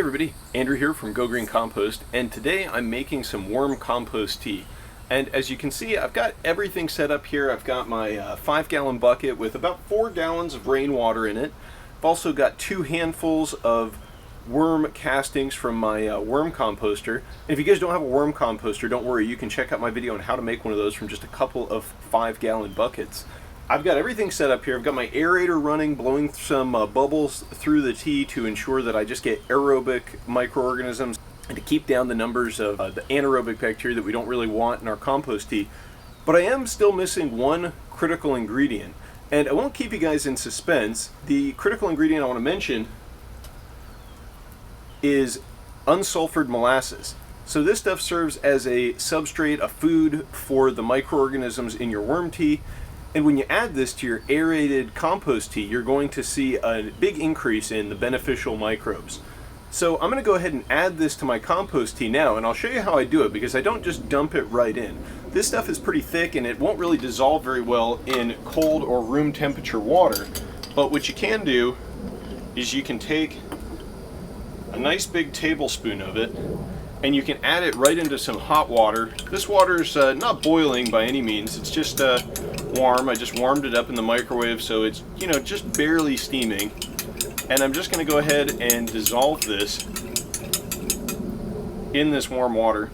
Hey everybody, Andrew here from Go Green Compost, and today I'm making some worm compost tea. And as you can see, I've got everything set up here. I've got my 5-gallon bucket with about 4 gallons of rainwater in it. I've also got 2 handfuls of worm castings from my worm composter. And if you guys don't have a worm composter, don't worry, you can check out my video on how to make one of those from just a couple of 5-gallon buckets. I've got everything set up here. I've got my aerator running, blowing some bubbles through the tea to ensure that I just get aerobic microorganisms and to keep down the numbers of the anaerobic bacteria that we don't really want in our compost tea. But I am still missing one critical ingredient, and I won't keep you guys in suspense. The critical ingredient I want to mention is unsulfured molasses. So this stuff serves as a substrate, a food for the microorganisms in your worm tea. And when you add this to your aerated compost tea, you're going to see a big increase in the beneficial microbes. So I'm going to go ahead and add this to my compost tea now, and I'll show you how I do it because I don't just dump it right in. This stuff is pretty thick and it won't really dissolve very well in cold or room temperature water. But what you can do is you can take a nice big tablespoon of it and you can add it right into some hot water. This water's not boiling by any means, it's just warm. I just warmed it up in the microwave, so it's, just barely steaming. And I'm just going to go ahead and dissolve this in this warm water.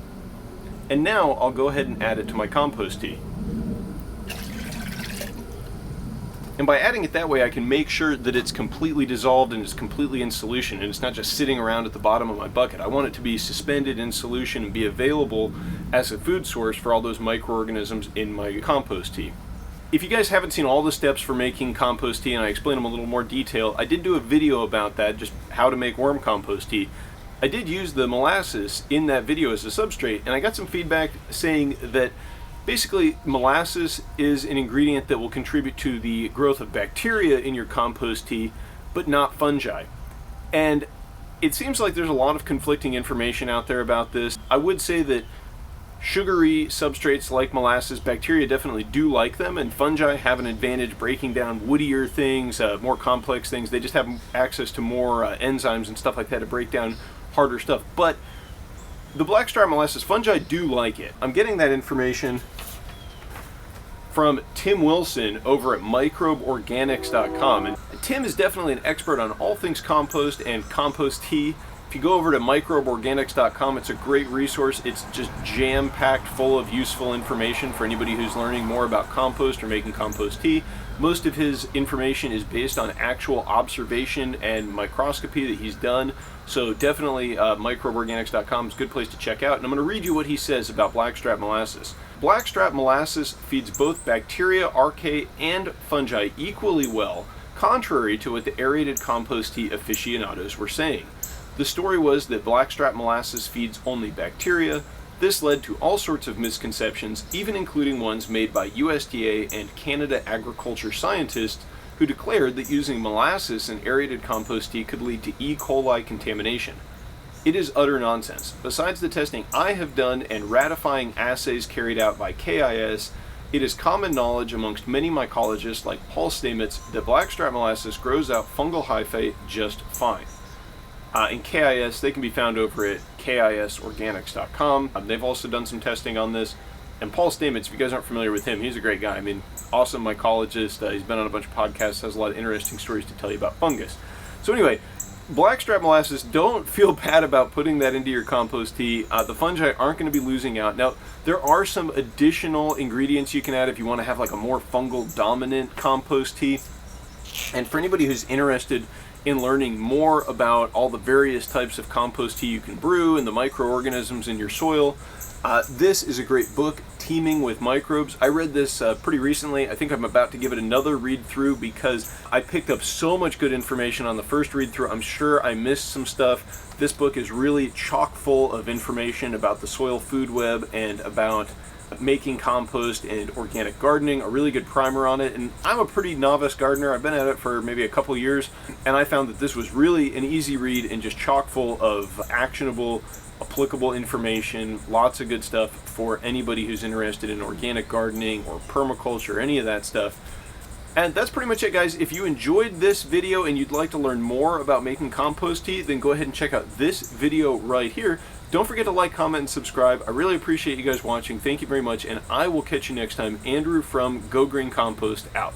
And now I'll go ahead and add it to my compost tea. And by adding it that way, I can make sure that it's completely dissolved and it's completely in solution, and it's not just sitting around at the bottom of my bucket. I want it to be suspended in solution and be available as a food source for all those microorganisms in my compost tea. If you guys haven't seen all the steps for making compost tea, and I explain them in a little more detail, I did do a video about that, just how to make worm compost tea. I did use the molasses in that video as a substrate, and I got some feedback saying that basically molasses is an ingredient that will contribute to the growth of bacteria in your compost tea, but not fungi. And it seems like there's a lot of conflicting information out there about this. I would say that sugary substrates like molasses, bacteria definitely do like them, and fungi have an advantage breaking down woodier things, more complex things. They just have access to more enzymes and stuff like that to break down harder stuff. But the blackstripe molasses, fungi do like it. I'm getting that information from Tim Wilson over at microbeorganics.com. And Tim is definitely an expert on all things compost and compost tea. If you go over to microbeorganics.com, it's a great resource. It's just jam-packed full of useful information for anybody who's learning more about compost or making compost tea. Most of his information is based on actual observation and microscopy that he's done. So definitely microbeorganics.com is a good place to check out. And I'm going to read you what he says about blackstripe molasses. Blackstripe molasses feeds both bacteria, archaea, and fungi equally well, contrary to what the aerated compost tea aficionados were saying. The story was that blackstripe molasses feeds only bacteria. This led to all sorts of misconceptions, even including ones made by USDA and Canada agriculture scientists who declared that using molasses in aerated compost tea could lead to E. coli contamination. It is utter nonsense. Besides the testing I have done and ratifying assays carried out by KIS, it is common knowledge amongst many mycologists like Paul Stamets that blackstripe molasses grows out fungal hyphae just fine. In KIS, they can be found over at kisorganics.com. They've also done some testing on this. And Paul Stamets, if you guys aren't familiar with him, he's a great guy. I mean, awesome mycologist. He's been on a bunch of podcasts, has a lot of interesting stories to tell you about fungus. So anyway, blackstripe molasses, don't feel bad about putting that into your compost tea. The fungi aren't going to be losing out. Now, there are some additional ingredients you can add if you want to have like a more fungal dominant compost tea. And for anybody who's interested in learning more about all the various types of compost tea you can brew and the microorganisms in your soil, this is a great book, Teeming with Microbes. I read this pretty recently. I think I'm about to give it another read through because I picked up so much good information on the first read through. I'm sure I missed some stuff. This book is really chock full of information about the soil food web and about making compost and organic gardening, a really good primer on it. And I'm a pretty novice gardener. I've been at it for maybe a couple years, and I found that this was really an easy read and just chock full of actionable, applicable information, lots of good stuff for anybody who's interested in organic gardening or permaculture, any of that stuff. And that's pretty much it, guys. If you enjoyed this video and you'd like to learn more about making compost tea, then go ahead and check out this video right here. Don't forget to like, comment, and subscribe. I really appreciate you guys watching. Thank you very much, and I will catch you next time. Andrew from Go Green Compost out.